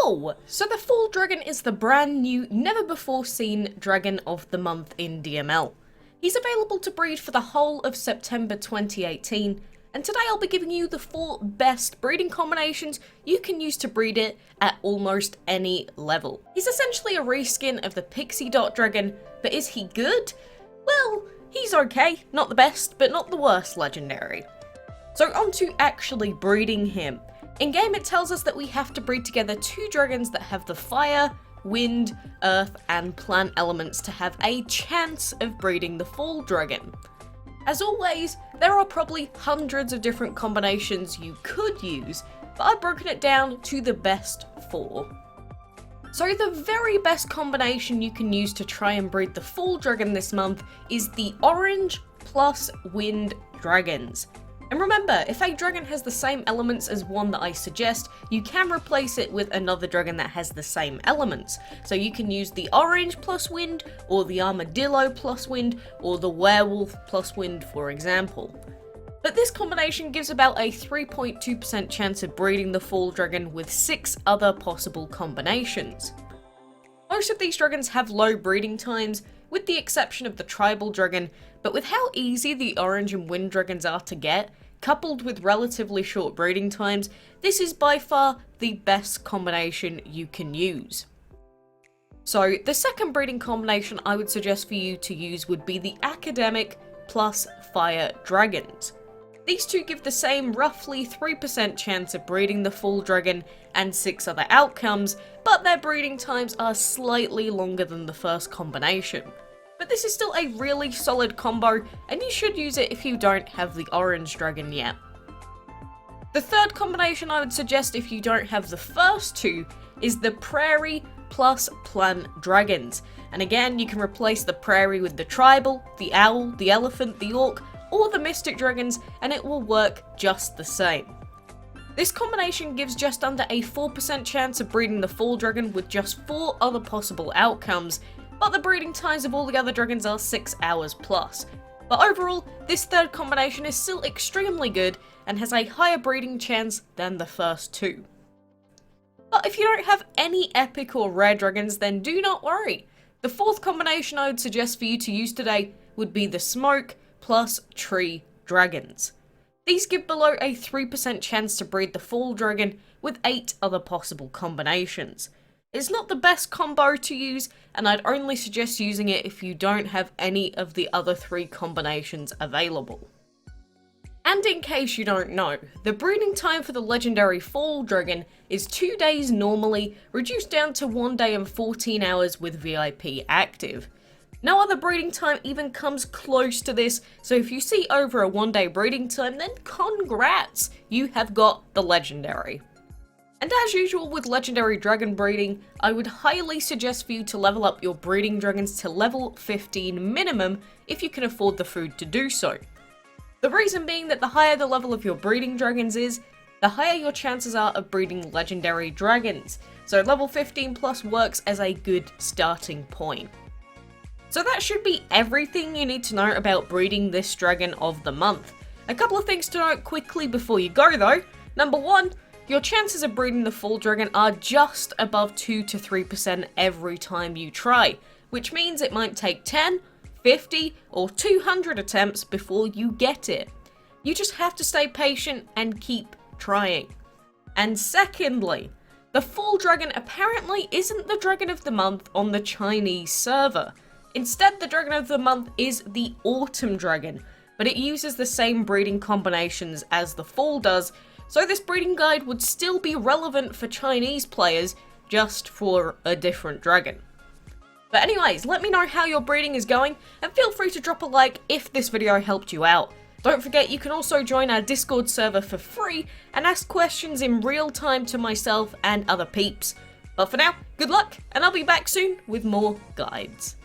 Yo! So the Fall Dragon is the brand new, never before seen Dragon of the Month in DML. He's available to breed for the whole of September 2018, and today I'll be giving you the 4 best breeding combinations you can use to breed it at almost any level. He's essentially a reskin of the Pixie Dot Dragon, but is he good? Well, he's okay, not the best, but not the worst legendary. So on to actually breeding him. In game it tells us that we have to breed together 2 dragons that have the fire, wind, earth and plant elements to have a chance of breeding the Fall Dragon. As always, there are probably hundreds of different combinations you could use, but I've broken it down to the best 4. So the very best combination you can use to try and breed the Fall Dragon this month is the orange plus wind dragons. And remember, if a dragon has the same elements as one that I suggest, you can replace it with another dragon that has the same elements. So you can use the orange plus wind, or the Armadillo plus wind, or the Werewolf plus wind, for example. But this combination gives about a 3.2% chance of breeding the Fall Dragon with 6 other possible combinations. Most of these dragons have low breeding times, with the exception of the Tribal Dragon, but with how easy the orange and wind dragons are to get, coupled with relatively short breeding times, this is by far the best combination you can use. So the second breeding combination I would suggest for you to use would be the Academic plus Fire Dragons. These two give the same roughly 3% chance of breeding the Fall Dragon and 6 other outcomes, but their breeding times are slightly longer than the first combination. But this is still a really solid combo, and you should use it if you don't have the orange dragon yet. The third combination I would suggest if you don't have the first 2 is the Prairie plus Plant Dragons. And again, you can replace the Prairie with the Tribal, the Owl, the Elephant, the Orc, or the Mystic Dragons, and it will work just the same. This combination gives just under a 4% chance of breeding the Fall Dragon with just 4 other possible outcomes, but the breeding times of all the other dragons are 6 hours plus. But overall, this third combination is still extremely good and has a higher breeding chance than the first 2. But if you don't have any epic or rare dragons, then do not worry. The fourth combination I would suggest for you to use today would be the Smoke plus Tree Dragons. These give below a 3% chance to breed the Fall Dragon with 8 other possible combinations. It's not the best combo to use, and I'd only suggest using it if you don't have any of the other 3 combinations available. And in case you don't know, the breeding time for the legendary Fall Dragon is 2 days normally, reduced down to 1 day and 14 hours with VIP active. No other breeding time even comes close to this, so if you see over a 1 day breeding time, then congrats! You have got the legendary. And as usual with legendary dragon breeding, I would highly suggest for you to level up your breeding dragons to level 15 minimum if you can afford the food to do so. The reason being that the higher the level of your breeding dragons is, the higher your chances are of breeding legendary dragons, so level 15 plus works as a good starting point. So that should be everything you need to know about breeding this dragon of the month. A couple of things to note quickly before you go though. Number 1, your chances of breeding the Fall Dragon are just above 2 to 3% every time you try, which means it might take 10, 50 or 200 attempts before you get it. You just have to stay patient and keep trying. And secondly, the Fall Dragon apparently isn't the Dragon of the Month on the Chinese server. Instead, the Dragon of the Month is the Autumn Dragon, but it uses the same breeding combinations as the Fall does, so this breeding guide would still be relevant for Chinese players, just for a different dragon. But anyways, let me know how your breeding is going, and feel free to drop a like if this video helped you out. Don't forget you can also join our Discord server for free, and ask questions in real time to myself and other peeps. But for now, good luck, and I'll be back soon with more guides.